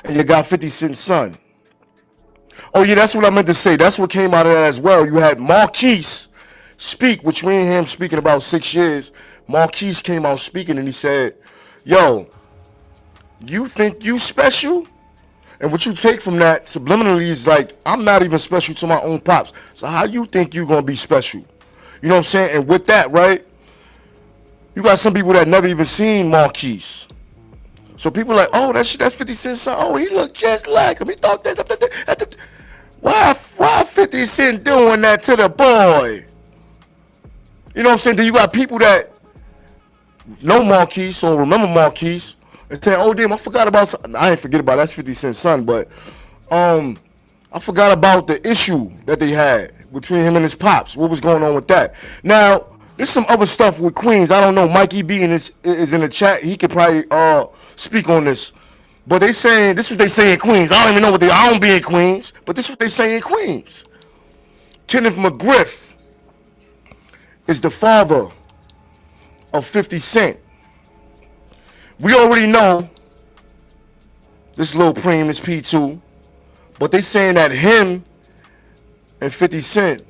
and you got 50 Cent's son. Oh yeah, that's what I meant to say. That's what came out of that as well. You had Marquise speak, which me and him speaking about 6 years. Marquise came out speaking and he said, yo, you think you special? And what you take from that subliminally is like, I'm not even special to my own pops. So how you think you gonna be special? You know what I'm saying? And with that, right, you got some people that never even seen Marquise. So people like, oh, that's 50 Cent's son. Oh, he look just like him. He thought that. Why 50 Cent doing that to the boy? You know what I'm saying? Then you got people that know Marquise or remember Marquise and saying, oh damn, I forgot about something. I ain't forget about that's 50 Cent's son, but I forgot about the issue that they had between him and his pops. What was going on with that? Now, there's some other stuff with Queens. I don't know. Mikey B is in the chat. He could probably speak on this. But they saying, this is what they say in Queens. I don't even know what I don't be in Queens, but this is what they say in Queens. Kenneth McGriff is the father of 50 Cent. We already know this little preem is P2, but they saying that him and 50 Cent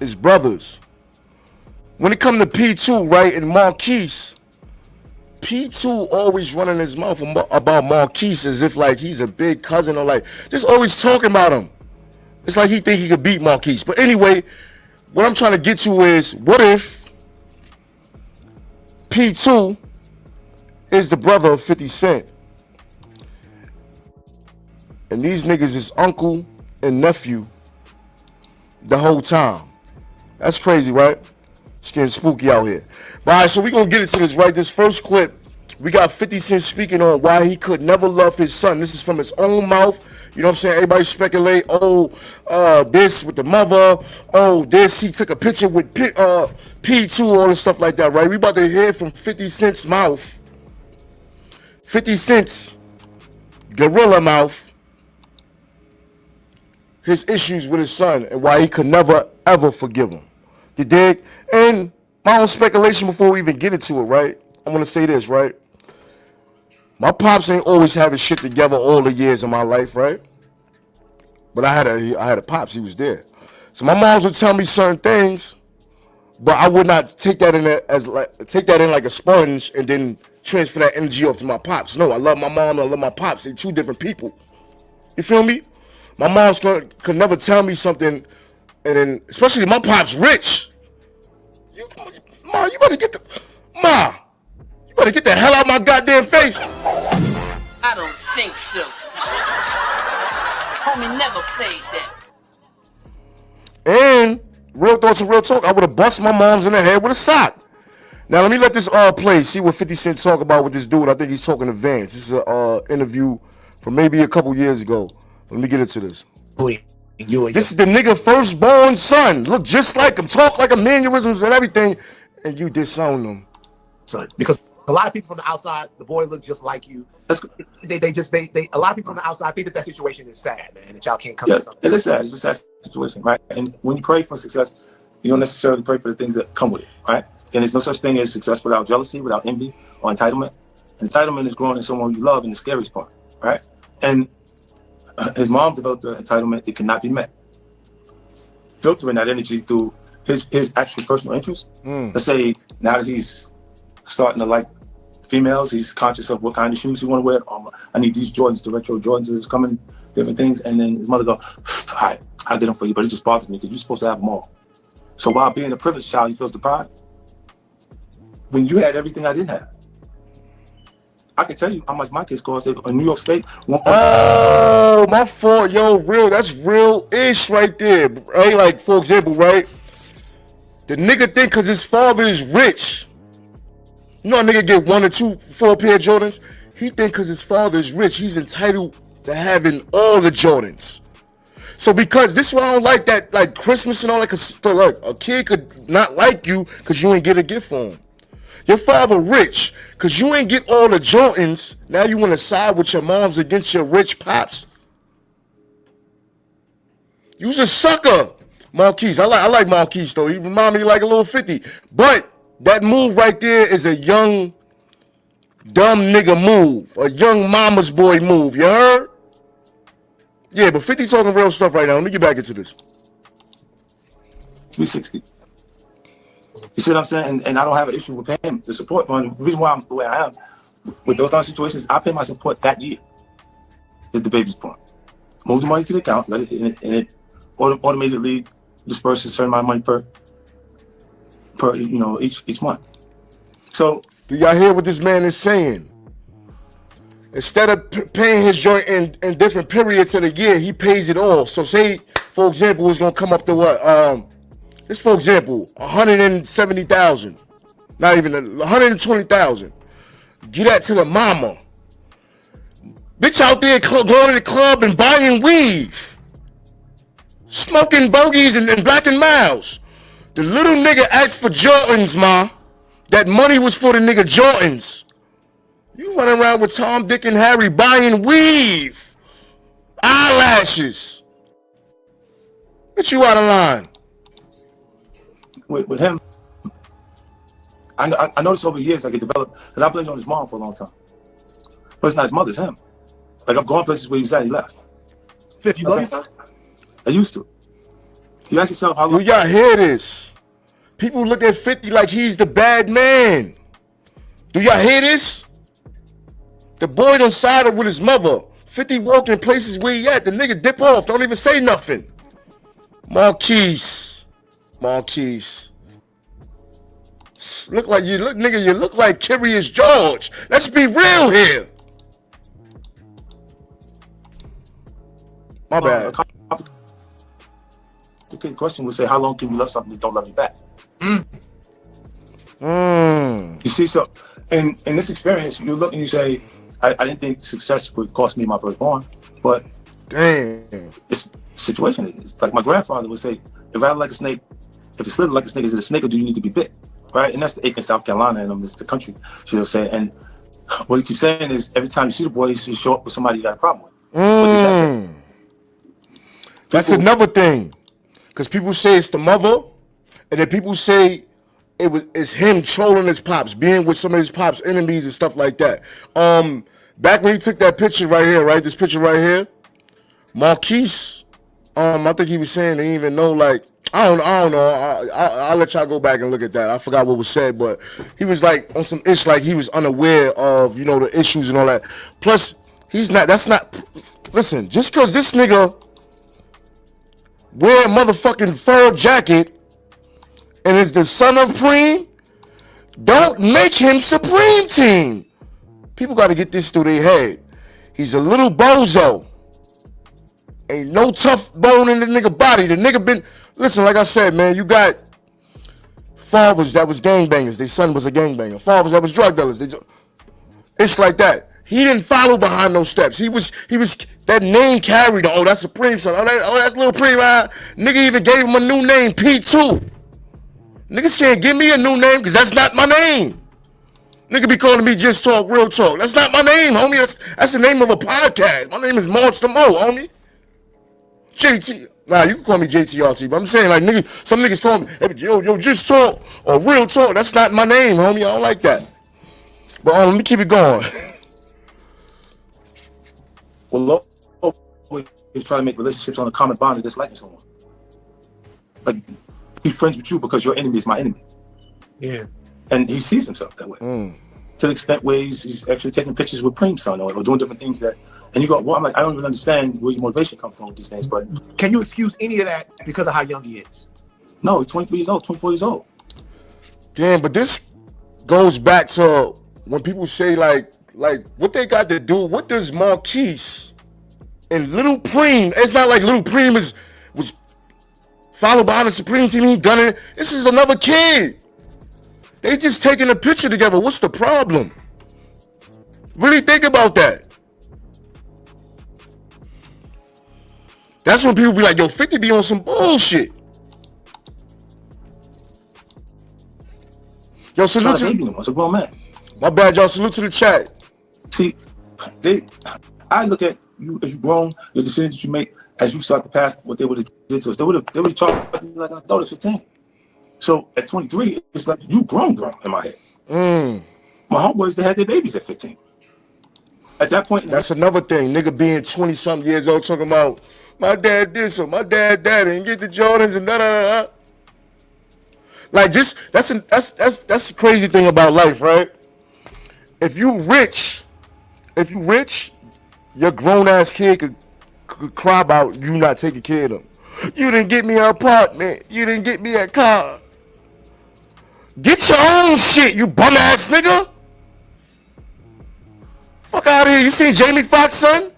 is brothers. When it come to P2, right, and Marquise, P2 always running his mouth about Marquise as if like he's a big cousin or like just always talking about him. It's like he think he could beat Marquise. But anyway, what I'm trying to get to is, what if P2 is the brother of 50 Cent? And these niggas is uncle and nephew the whole time. That's crazy, right? It's getting spooky out here. But all right, so we're going to get into this, right? This first clip, we got 50 Cent speaking on why he could never love his son. This is from his own mouth. You know what I'm saying? Everybody speculate, this with the mother. Oh, this, he took a picture with P2, all this stuff like that, right? We about to hear from 50 Cent's mouth. 50 Cent's gorilla mouth. His issues with his son and why he could never, ever forgive him. You dig? And my own speculation before we even get into it, right? I want to say this, right? My pops ain't always having shit together all the years of my life, right? But I had a pops, he was there. So my moms would tell me certain things, but I would not take that in like a sponge and then transfer that energy off to my pops. No, I love my mom and I love my pops. They're two different people. You feel me? My mom's could never tell me something, and then especially my pops rich. You better get the hell out of my goddamn face. I don't think so. Homie never played that. And real thoughts and real talk, I would have busted my mom's in the head with a sock. Now let me let this play. See what 50 Cent talk about with this dude. I think he's talking to Vance. This is an interview from maybe a couple years ago. Let me get into this. This is the nigga firstborn son. Look just like him, talk like him, mannerisms and everything, and you disown him. Son, because a lot of people from the outside, the boy looks just like you. They a lot of people from the outside think that situation is sad, man, that y'all can't come to something. It is sad. It's a sad situation, right? And when you pray for success, you don't necessarily pray for the things that come with it, right? And there's no such thing as success without jealousy, without envy, or entitlement. And entitlement is growing in someone you love in the scariest part, right? And his mom developed the entitlement that cannot be met. Filtering that energy through his actual personal interests. Let's say now that he's starting to like females, he's conscious of what kind of shoes he want to wear. I need these Jordans, the retro Jordans is coming, different things. And then his mother go, all right, I'll get them for you, but it just bothers me because you're supposed to have them all. So while being a privileged child, he feels deprived. When you had everything I didn't have. I can tell you how much my kids cost in New York State. Oh, my fault, yo, real. That's real-ish right there, right? Like, for example, right? The nigga think because his father is rich. You know a nigga get 1 or 2, 4 pair of Jordans? He think because his father is rich, he's entitled to having all the Jordans. So because this is why I don't like that, like Christmas and all that, because like, a kid could not like you because you ain't get a gift for him. Your father rich, because you ain't get all the Jordans. Now you want to side with your moms against your rich pops. You's a sucker, Marquise. I like Marquise, though. He remind me like a little 50. But that move right there is a young dumb nigga move, a young mama's boy move. You heard? Yeah, but 50 talking real stuff right now. Let me get back into this. 360. You see what I'm saying? And I don't have an issue with paying the support fund. The reason why I'm the way I am with those kind of situations, I pay my support that year. If the baby's born, move the money to the account, let it, and it automatically disperses a certain amount of money per each month. So, do y'all hear what this man is saying? Instead of paying his joint in different periods of the year, he pays it all. So say, for example, it's gonna come up to what? Just for example, 170,000, not even 120,000. Get that to the mama. Bitch out there going to the club and buying weave, smoking bogeys and Black and Miles. The little nigga asked for Jordans, ma. That money was for the nigga Jordans. You running around with Tom, Dick, and Harry buying weave, eyelashes. Bitch, you out of line. With him, I noticed over the years like it developed, because I blamed on his mom for a long time. But it's not his mother, it's him. Like I've gone places where he was at, he left. 50, you love your son? I used to. You ask yourself how long. Do y'all hear this? People look at 50 like he's the bad man. Do y'all hear this? The boy done sided with his mother. 50 walking places where he at. The nigga dip off. Don't even say nothing. Marquise. Look like you look, nigga. You look like Curious George. Let's be real here. My bad. The question would say, how long can you love something that don't love you back? You see, so in this experience, you look and you say, I didn't think success would cost me my firstborn, but damn, it's the situation. It's like my grandfather would say, if rattled like a snake, if it's slithered like a snake, is it a snake or do you need to be bit? Right? And that's the Aiken, South Carolina, and it's the country, she'll say. And what he keeps saying is, every time you see the boy, you show up with somebody you got a problem with. That's another thing, because people say it's the mother, and then people say it's him trolling his pops, being with some of his pops' enemies and stuff like that. Back when he took that picture right here, right, this picture right here, Marquise, I think he was saying they didn't even know, like, I don't know. I'll let y'all go back and look at that. I forgot what was said, but he was like on some ish, like he was unaware of, the issues and all that. Plus, listen, just because this nigga wear a motherfucking fur jacket and is the son of Preem, don't make him Supreme Team. People got to get this through their head. He's a little bozo. Ain't no tough bone in the nigga body. The nigga been... Listen, like I said, man, you got fathers that was gangbangers. Their son was a gangbanger. Fathers that was drug dealers. It's like that. He didn't follow behind those steps. He was that name carried on. Oh, that's Supreme son. That's Little Preem. Nigga even gave him a new name, P2. Niggas can't give me a new name because that's not my name. Nigga be calling me Just Talk, Real Talk. That's not my name, homie. That's the name of a podcast. My name is Monster Mo, homie. JT. Nah, you can call me JTRT, but I'm saying, like, nigga, some niggas call me, hey, yo, Just Talk or Real Talk. That's not my name, homie. I don't like that. But let me keep it going. Well, he's trying to make relationships on a common bond of disliking someone. Like, be friends with you because your enemy is my enemy. Yeah. And he sees himself that way. To the extent where he's actually taking pictures with Preem's son or doing different things that, and you go, well, I'm like, I don't even understand where your motivation comes from with these things, but. Can you excuse any of that because of how young he is? No, he's 23 years old, 24 years old. Damn, but this goes back to when people say, like what they got to do, what does Marquise and Little Preem, it's not like Little Preem was followed behind the Supreme Team, he gunning. This is another kid. They just taking a picture together. What's the problem? Really think about that. That's when people be like, yo, 50 be on some bullshit. Yo, salute to a grown man. My bad, y'all. Salute to the chat. See, I look at you as you grown, your decisions that you make as you start to pass what they would have did to us. They would have charged me like an adult at 15. So at 23, it's like you grown in my head. my homeboys, they had their babies at 15. At that point, that's another thing. Nigga being 20-something years old talking about my dad this or my dad that and get the Jordans and da da da. Like just that's the crazy thing about life, right? If you rich, your grown ass kid could cry about you not taking care of them. You didn't get me an apartment. You didn't get me a car. Get your own shit, you bum ass nigga. Fuck out of here. You seen Jamie Foxx, son?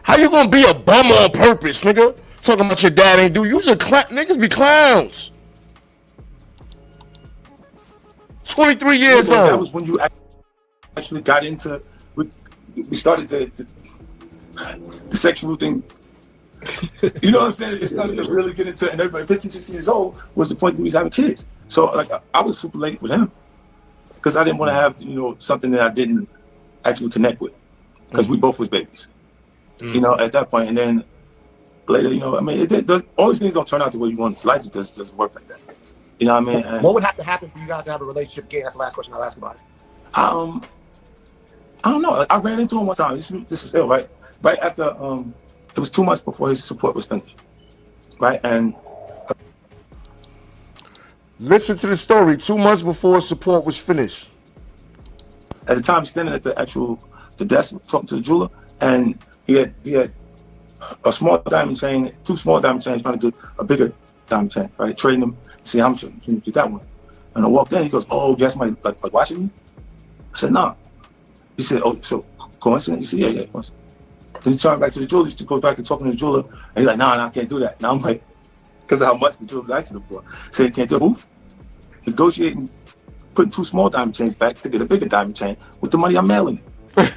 How you gonna be a bum on purpose, nigga? Talking about your dad ain't do. You's a niggas be clowns. 23 years old. That was when you actually got into. We started the sexual thing. You know what I'm saying? It started to really get into it, and everybody 15, 16 years old was the point that he was having kids. So like I was super late with him because I didn't want to have something that I didn't actually connect with because we both was babies. At that point, and then later, I mean, all these things don't turn out the way you want. Life just doesn't work like that. You know what I mean? And what would have to happen for you guys to have a relationship again? That's the last question I'll ask about it. I don't know. I ran into him one time. This is ill, right? Right after it was 2 months before his support was finished, right? And listen to the story. 2 months before support was finished. At the time, standing at the desk talking to the jeweler, and he had a small diamond chain, 2 small diamond chains, trying to get a bigger diamond chain, right? Trading them, see how much you can get that one. And I walked in, he goes, "Oh, you got somebody like watching me?" I said, "No." He said, "Oh, so coincidence?" He said, "Yeah, coincidence." Then he turned back to the jeweler, he goes back to talking to the jeweler, and he's like, "No, I can't do that." Now I'm like, because of how much the jeweler's asking him for. So he can't do it. Negotiating, putting 2 small diamond chains back to get a bigger diamond chain with the money I'm mailing it.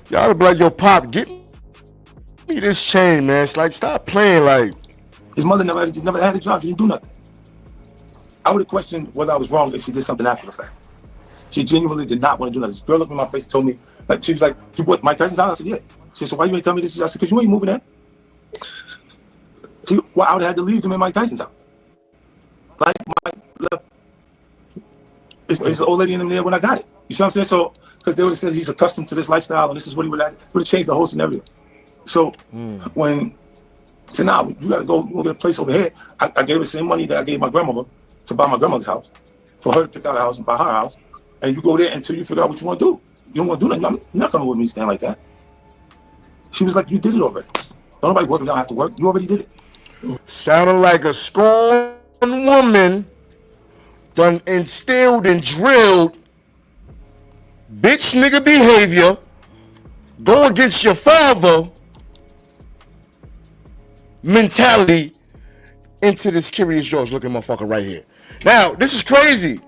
Y'all would be like, "Yo, Pop, get me this chain, man." It's like, stop playing. Like, his mother never had a job. She didn't do nothing. I would have questioned whether I was wrong if she did something after the fact. She genuinely did not want to do nothing. This girl looked in my face and told me, like, she was like, "You bought Mike Tyson's house?" I said, "Yeah." She said, "So why you ain't tell me this?" I said, "Because you ain't moving there." Well, I would have had to leave them in Mike Tyson's house. Like, Mike left. It's the old lady in them there when I got it. You see what I'm saying? So, because they would have said he's accustomed to this lifestyle and this is what he would have changed the whole scenario. So, when I said, "Nah, you got to go, you want to get a place over here," I gave her the same money that I gave my grandmother to buy my grandmother's house, for her to pick out a house and buy her house. And you go there until you figure out what you want to do. You don't want to do nothing. You're not coming with me stand like that. She was like, "You did it already. Don't nobody work, don't have to work. You already did it." Sounded like a scorned woman done instilled and drilled bitch nigga behavior, go against your father mentality into this Curious George looking motherfucker right here. Now, this is crazy.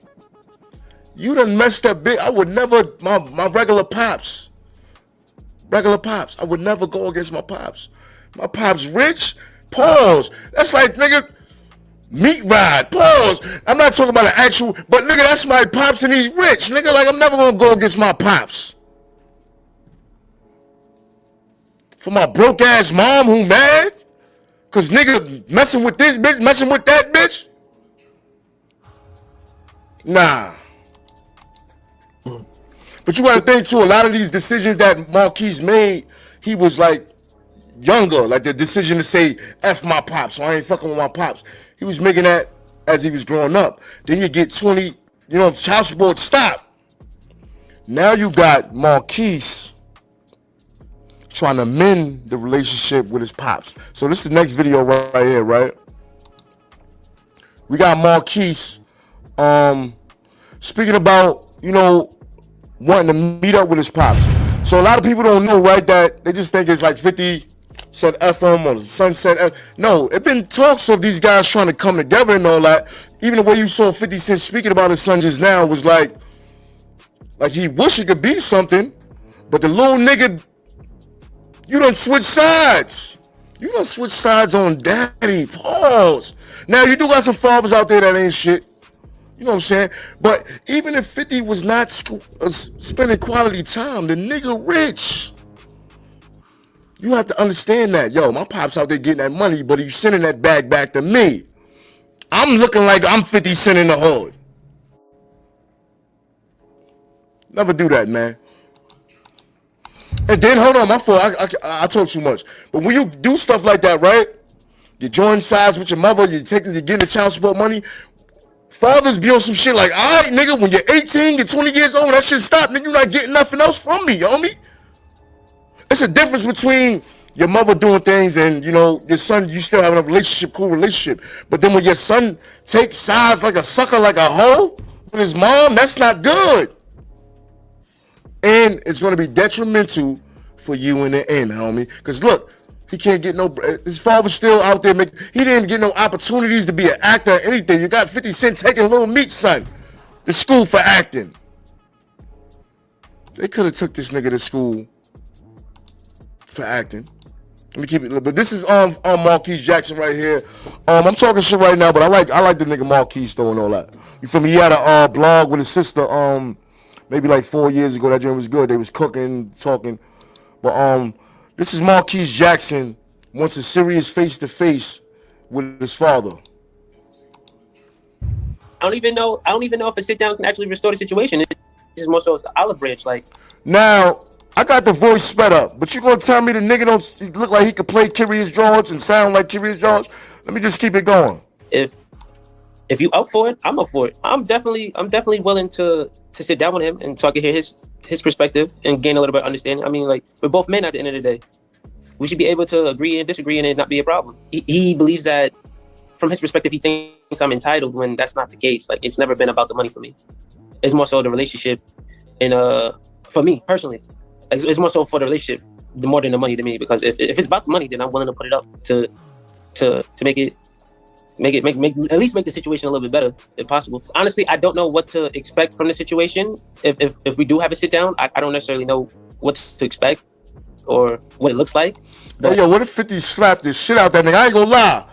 You done messed up big. I would never, my regular pops, I would never go against my pops. My pops rich, pause. That's like, nigga, meat ride, pause. I'm not talking about an actual, but nigga, that's my pops and he's rich. Nigga, like, I'm never gonna go against my pops. For my broke ass mom who mad? Cause nigga messing with this bitch, messing with that bitch? Nah. But you gotta think too, a lot of these decisions that Marquise made, he was like younger, like the decision to say F my pops, so I ain't fucking with my pops. He was making that as he was growing up. Then you get 20, child support stop. Now you got Marquise trying to mend the relationship with his pops. So this is the next video right here, right? We got Marquise speaking about, wanting to meet up with his pops. So a lot of people don't know, right, that they just think it's like 50 said F him or the son said F. No, it been talks of these guys trying to come together and all that. Even the way you saw 50 Cent speaking about his son just now was like he wish it could be something, but the little nigga, you done switch sides. You done switch sides on daddy. Pause. Now, you do got some fathers out there that ain't shit. You know what I'm saying? But even if 50 was not spending quality time, the nigga rich. You have to understand that. Yo, my pop's out there getting that money, but he's sending that bag back to me. I'm looking like I'm 50 Cent in the hood. Never do that, man. And then, hold on, my fault. I talk too much. But when you do stuff like that, right? You join sides with your mother. You're getting the child support money. Fathers be on some shit like, all right, nigga, when you're 18, you're 20 years old, that shit stop, nigga. You're not getting nothing else from me, homie. It's a difference between your mother doing things and, you know, your son, you still having a relationship, cool relationship. But then when your son takes sides like a sucker, like a hoe with his mom, that's not good. And it's going to be detrimental for you in the end, homie. Because look, he can't get no, his father's still out there making, he didn't get no opportunities to be an actor or anything. You got 50 Cent taking Little Meat's son to school for acting. They could have took this nigga to school for acting. Let me keep it, but this is on Marquise Jackson right here. I'm talking shit right now, but I like the nigga Marquise though and all that. You feel me? He had a blog with his sister maybe like 4 years ago. That joint was good. They was cooking, talking. But this is Marquise Jackson wants a serious face-to-face with his father. I don't even know if a sit down can actually restore the situation. It's more so it's the olive branch, like. Now, I got the voice sped up, but you gonna tell me the nigga don't look like he could play Curious George and sound like Curious George? Let me just keep it going. If you up for it, I'm up for it. I'm definitely willing to sit down with him and so I can hear his perspective and gain a little bit of understanding. I mean, like, we're both men at the end of the day. We should be able to agree and disagree and it not be a problem. He believes that, from his perspective, he thinks I'm entitled when that's not the case. Like, it's never been about the money for me. It's more so the relationship, and for me personally, it's more so for the relationship, more than the money to me. Because if it's about the money, then I'm willing to put it up to make at least make the situation a little bit better if possible. Honestly, I don't know what to expect from the situation. If we do have a sit down, I don't necessarily know what to expect or what it looks like. Hey, yo, what if 50 slapped this shit out that nigga? I ain't gonna lie.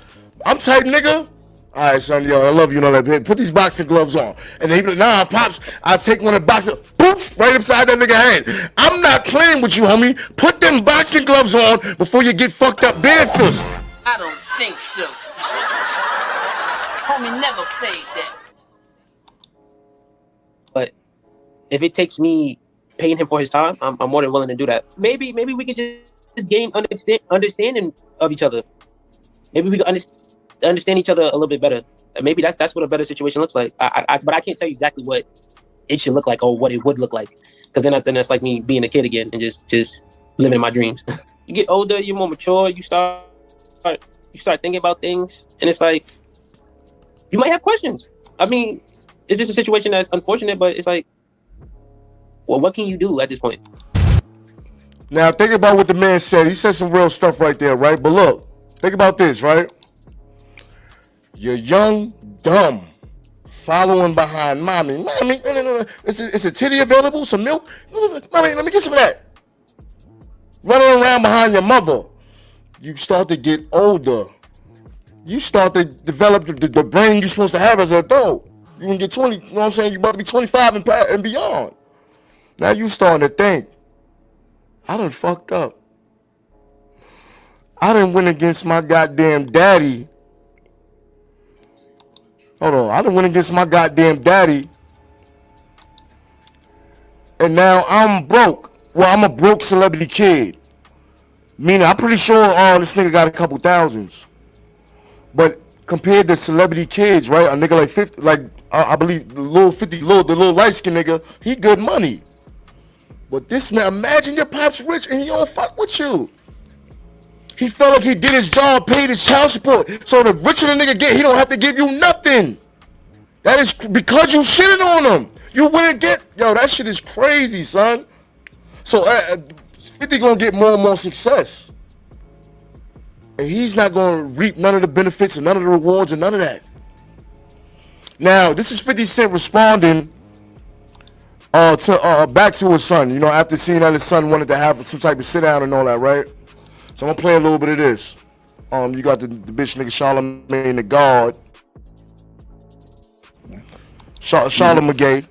I'm tight, nigga. All right, son, yo, I love you and all that. Put these boxing gloves on. And they be like, nah, Pops, I'll take one of the boxing, poof, right upside that nigga head. I'm not playing with you, homie. Put them boxing gloves on before you get fucked up barefist. I don't think so. Homie never played that. But if it takes me paying him for his time, I'm more than willing to do that. Maybe we could just gain understanding of each other. Maybe we could understand each other a little bit better. Maybe that's what a better situation looks like. But I can't tell you exactly what it should look like or what it would look like, because then that's like me being a kid again and just living my dreams. You get older, you're more mature. You start thinking about things, and it's like you might have questions. I mean, it's just a situation that's unfortunate, but it's like, well, what can you do at this point? Now, think about what the man said. He said some real stuff right there, right? But look, think about this, right? You're young, dumb, following behind mommy. Mommy, is a titty available? Some milk? Mommy, let me get some of that. Running around behind your mother. You start to get older. You start to develop the brain you're supposed to have as an adult. You can get 20, you know what I'm saying? You're about to be 25 and beyond. Now you starting to think, I done fucked up. I done went against my goddamn daddy. Hold on, I done went against my goddamn daddy. And now I'm broke. Well, I'm a broke celebrity kid. Meaning, I'm pretty sure this nigga got a couple thousands. But compared to celebrity kids, right? A nigga like 50, like I believe the little 50, the little light skinned nigga, he good money. But this man, imagine your pop's rich and he don't fuck with you. He felt like he did his job, paid his child support. So the richer the nigga get, he don't have to give you nothing. That is because you shitted on him. You wouldn't get, yo, that shit is crazy, son. So 50 gonna get more and more success. And he's not gonna reap none of the benefits and none of the rewards and none of that. Now, this is 50 Cent responding back to his son, you know, after seeing that his son wanted to have some type of sit down and all that, right? So I'm gonna play a little bit of this. You got the bitch nigga Charlamagne the God. Charlamagne.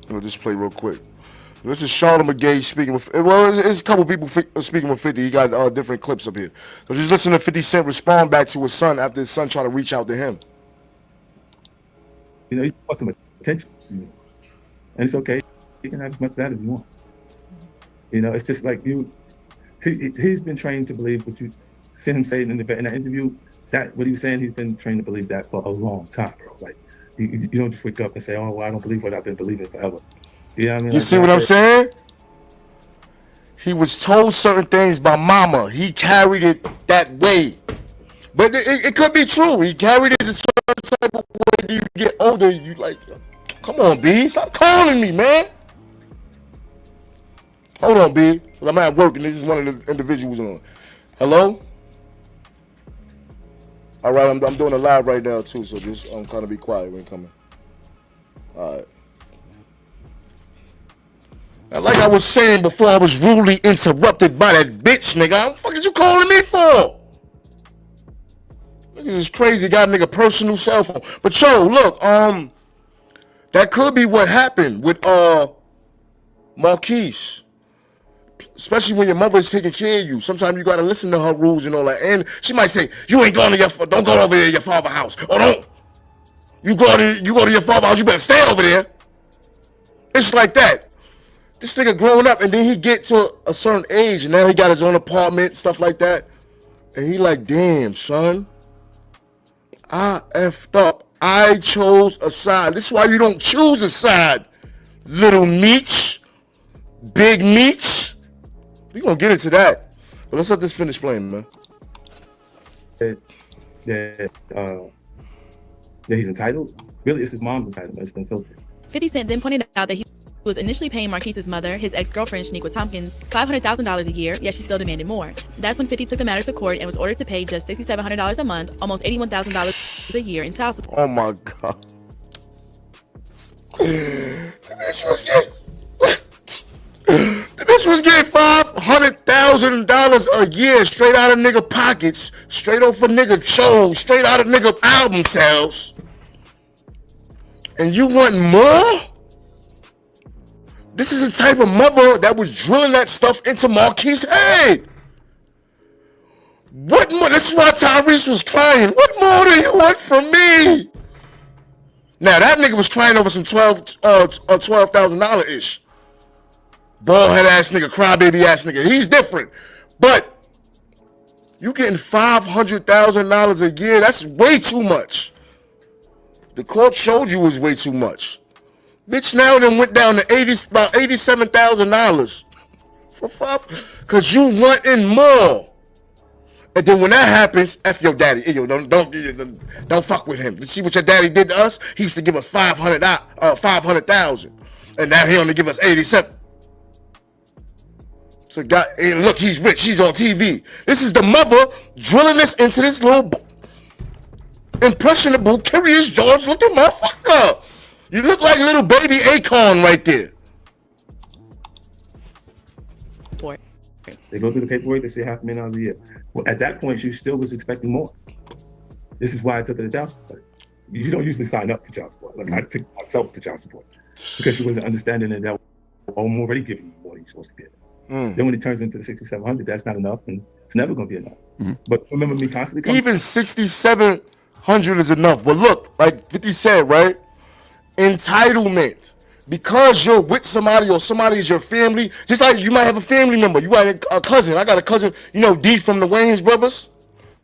We'll just play real quick. This is Charlamagne speaking with, well, it's a couple people speaking with 50. He got different clips up here. So just listen to 50 Cent respond back to his son after his son tried to reach out to him. You know, he's busting with attention. And it's okay. You can have as much of that as you want. It's just like he's been trained to believe what you seen him say in that interview, that what he was saying, he's been trained to believe that for a long time, bro. Like, you don't just wake up and say, oh, well, I don't believe what I've been believing forever. You know what I mean? You see what I'm saying? He was told certain things by mama. He carried it that way. But it could be true. He carried it a certain type of way. You get older, you like, come on, B. Stop calling me, man. Hold on, B. I'm at work and this is one of the individuals on. Hello? All right, I'm doing a live right now too, so just kind of be quiet when coming. All right. And like I was saying before, I was rudely interrupted by that bitch, nigga. What the fuck is you calling me for? Niggas is crazy. Got a nigga personal cell phone. But yo, look, that could be what happened with Marquise. Especially when your mother is taking care of you. Sometimes you gotta listen to her rules and all that. And she might say, "You ain't going to don't go over there to your father's house, or don't. You go to your father's house. You better stay over there." It's like that. This nigga growing up, and then he get to a certain age, and now he got his own apartment, stuff like that. And he like, damn, son, I effed up. I chose a side. This is why you don't choose a side, little meech, big meech. We gonna get into that, but let's let this finish playing, man. That he's entitled. Really, it's his mom's entitlement. It's been filtered. 50 Cent then pointed out that he was initially paying Marquise's mother, his ex-girlfriend Shaniqua Tompkins, $500,000 a year, yet she still demanded more. That's when 50 took the matter to court and was ordered to pay just $6,700 a month, almost $81,000 a year in child support. Oh my God. The bitch was getting $500,000 a year straight out of nigga pockets, straight off a nigga shows, straight out of nigga album sales. And you want more? This is the type of mother that was drilling that stuff into Marquise's head. What more? This is why Tyrese was crying. What more do you want from me? Now that nigga was crying over some $12,000 ish. Bald head ass nigga, crybaby ass nigga. He's different. But you getting $500,000 a year, that's way too much. The court showed you was way too much. Bitch now then went down to about $87,000 for cause you wanting more. And then when that happens, F your daddy. Yo, don't fuck with him. You see what your daddy did to us? He used to give us $500,000. And now he only give us 87. So God, hey, look, he's rich. He's on TV. This is the mother drilling this into this little impressionable, curious George looking motherfucker. You look like little baby Akon right there. They go through the paperwork, they say $500,000 a year. Well, at that point, she still was expecting more. This is why I took her to child support. You don't usually sign up for child support. Like I took myself to child support because she wasn't understanding that I'm already giving you more than you're supposed to get. Then when it turns into the $6,700, that's not enough, and it's never going to be enough. But remember me constantly coming. Even $6,700 is enough. But look, like 50 said, right? Entitlement. Because you're with somebody or somebody is your family, just like you might have a family member. You got a cousin. I got a cousin, you know, D from the Wayans brothers.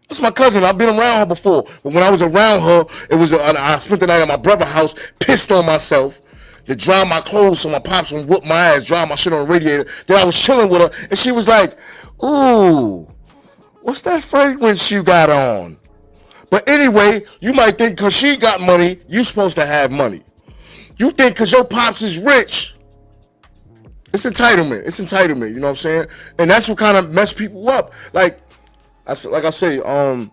That's my cousin. I've been around her before. But when I was around her, it was I spent the night at my brother's house, pissed on myself. To dry my clothes so my pops would whoop my ass, dry my shit on the radiator. Then I was chilling with her, and she was like, ooh, what's that fragrance you got on? But anyway, you might think because she got money, you supposed to have money. You think because your pops is rich. It's entitlement. It's entitlement, you know what I'm saying? And that's what kind of mess people up. Like I say, I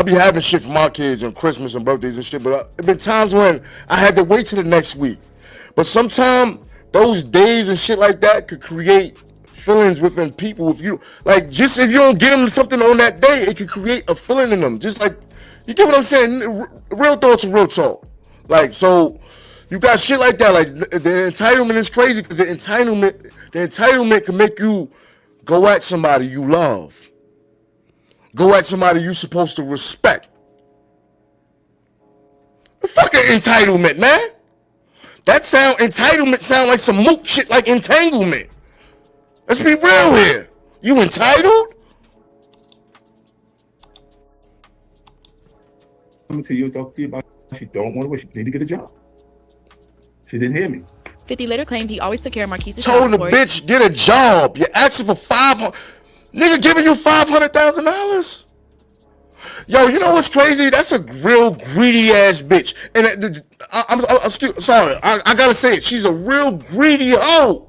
be having shit for my kids on Christmas and birthdays and shit, but there been times when I had to wait till the next week. But sometimes those days and shit like that could create feelings within people. If you like, just if you don't get them something on that day, it could create a feeling in them. Just like, you get what I'm saying? Real thoughts and real talk. Like, so you got shit like that. Like the entitlement is crazy because the entitlement can make you go at somebody you love. Go at somebody you supposed to respect. The fucking entitlement, man. That entitlement sound like some mook shit like entanglement. Let's be real here. You entitled? Coming to you and talk to you about she don't want to work. She need to get a job. She didn't hear me. 50 later claimed he always took care of Marquise's Told child the support. bitch, get a job. You're asking for $500. Nigga giving you $500,000. Yo, you know what's crazy? That's a real greedy ass bitch. And I'm sorry, I gotta say it. She's a real greedy hoe.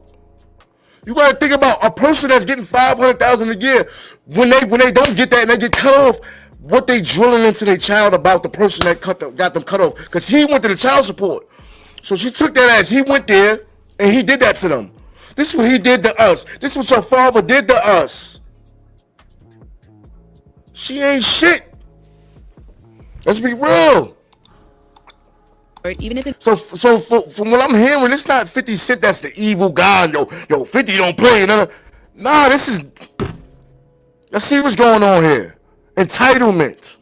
You gotta think about a person that's getting $500,000 a year. When they don't get that and they get cut off, what they drilling into their child about the person that got them cut off? Because he went to the child support. So she took that ass. He went there and he did that to them. This is what he did to us. This is what your father did to us. She ain't shit. Let's be real. Even if So from what I'm hearing, it's not 50 Cent that's the evil guy. Yo, 50 don't play. Nah, this is. Let's see what's going on here. Entitlement.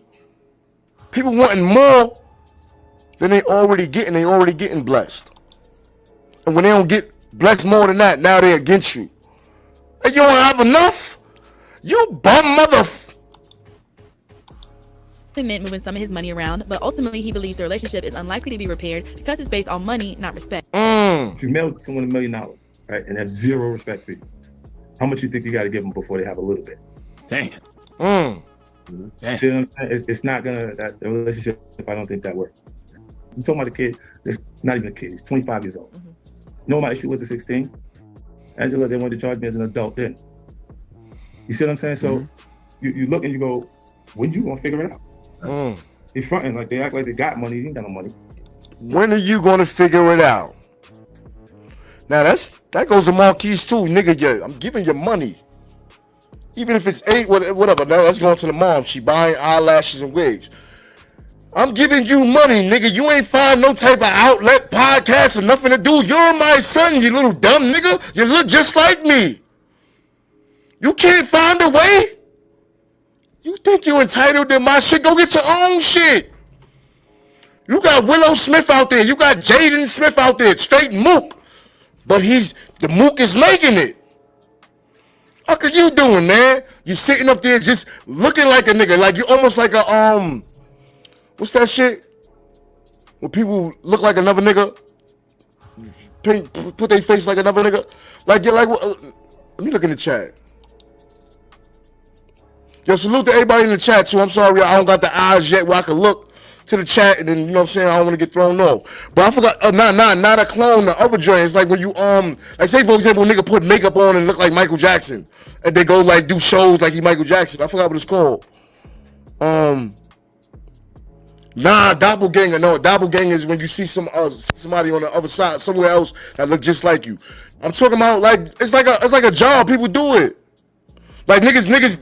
People wanting more than they already getting. They already getting blessed. And when they don't get blessed more than that, now they against you. And you don't have enough? You bum mother. meant moving some of his money around, but ultimately he believes the relationship is unlikely to be repaired because it's based on money, not respect. If you mail someone $1 million, right, and have zero respect for you, how much you think you got to give them before they have a little bit? Damn. See what I'm saying? It's not gonna, that relationship, I don't think that works. I'm talking about a kid that's not even a kid, he's 25 years old. You know what my issue was at 16? Angela, they wanted to charge me as an adult then. You see what I'm saying? So you look and you go, when you gonna figure it out? They fronting like they act like they got money, they ain't got no money. When are you gonna figure it out? Now that goes to Marquise too, nigga. I'm giving you money. Even if it's 8, whatever. Now let's go to the mom. She buying eyelashes and wigs. I'm giving you money, nigga. You ain't find no type of outlet, podcast, or nothing to do. You're my son, you little dumb nigga. You look just like me. You can't find a way? You think you entitled to my shit? Go get your own shit. You got Willow Smith out there. You got Jaden Smith out there. Straight mook. But the mook is making it. What are you doing, man? You sitting up there just looking like a nigga. Like you almost like a, what's that shit? When people look like another nigga. Put their face like another nigga. Like, you're like, let me look in the chat. Yo, salute to everybody in the chat too. I'm sorry, I don't got the eyes yet where I can look to the chat and then, you know what I'm saying, I don't want to get thrown off. But I forgot, not a clone, the other joint. It's like when you, like say for example, a nigga put makeup on and look like Michael Jackson. And they go like do shows like he Michael Jackson. I forgot what it's called. Doppelganger. No, doppelganger is when you see somebody on the other side, somewhere else that look just like you. I'm talking about like, it's like a job. People do it. Like niggas,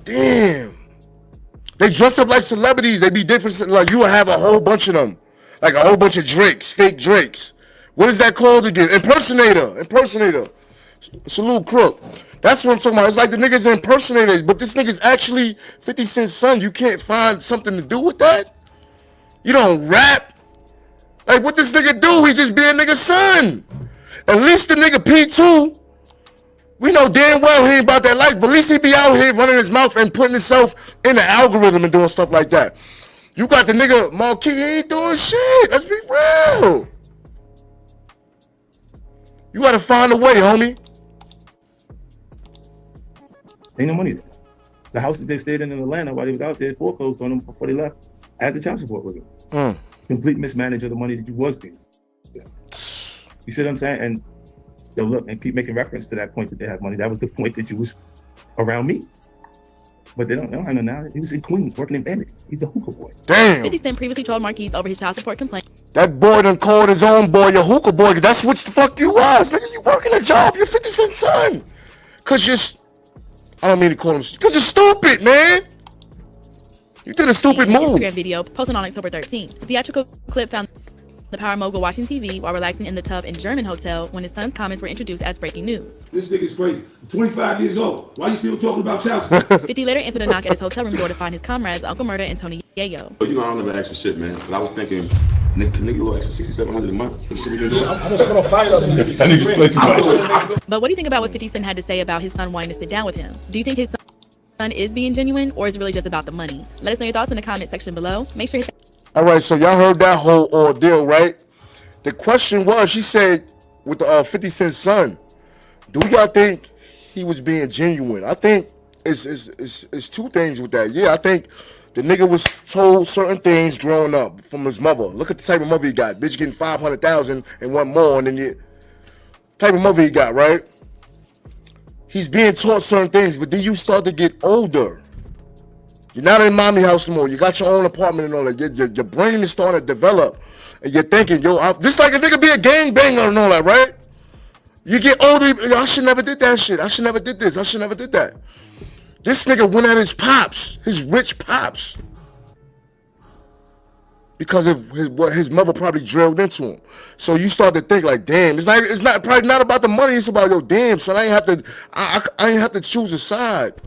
damn. They dress up like celebrities. They be different. Like you will have a whole bunch of them. Like a whole bunch of Drakes, fake Drakes. What is that called again? Impersonator. Salute Crook. That's what I'm talking about. It's like the niggas impersonators, but this nigga's actually 50 Cent's son. You can't find something to do with that? You don't rap? Like what this nigga do? He just be a nigga's son. At least the nigga P2, we know damn well he ain't about that life, but at least he be out here running his mouth and putting himself in the algorithm and doing stuff like that. You got the nigga Marquis, he ain't doing shit. Let's be real. You gotta find a way, homie. Ain't no money there. The house that they stayed in Atlanta while they was out there foreclosed on them before they left. As the child support was it. Complete mismanagement of the money that you was being. You see what I'm saying? And they'll look and keep making reference to that point that they have money. That was the point that you was around me. But they don't know now. He was in Queens working in Bandit. He's a hookah boy. Damn. 50 Cent previously trolled Marquise over his child support complaint. That boy done called his own boy a hookah boy. That's what the fuck you was. Nigga, you working a job. You're 50 Cent's son. Cause you're, I don't mean to call him, cause you're stupid, man. You did a stupid move. Instagram video posted on October 13th. The theatrical clip found the power mogul watching TV while relaxing in the tub in German hotel when his son's comments were introduced as breaking news. This nigga's crazy. I'm 25 years old. Why you still talking about child support? 50 later answered a knock at his hotel room door to find his comrades, Uncle Murder and Tony Yayo. You know, I don't never ask for shit, man. But I was thinking, Nigga low extra $6,700 a month for the shit we been doing. I'm just gonna fight up. That nigga play too much. But what do you think about what 50 Cent had to say about his son wanting to sit down with him? Do you think his son is being genuine, or is it really just about the money? Let us know your thoughts in the comment section below. Make sure you hit All right, so y'all heard that whole ordeal, right? The question was, she said, with the 50 Cent son, do y'all think he was being genuine? I think it's two things with that. Yeah, I think the nigga was told certain things growing up from his mother. Look at the type of mother he got. Bitch getting 500,000 and one more, and then the type of mother he got, right? He's being taught certain things, but then you start to get older. You're not in mommy house no more. You got your own apartment and all that. Your brain is starting to develop, and you're thinking, yo, this like a nigga be a gangbanger and all that, right? You get older, yo, I should never did that shit. I should never did this. I should never did that. This nigga went at his pops, his rich pops, because of what his mother probably drilled into him. So you start to think like, damn, it's not probably not about the money. It's about, yo, damn, son, I ain't have to choose a side.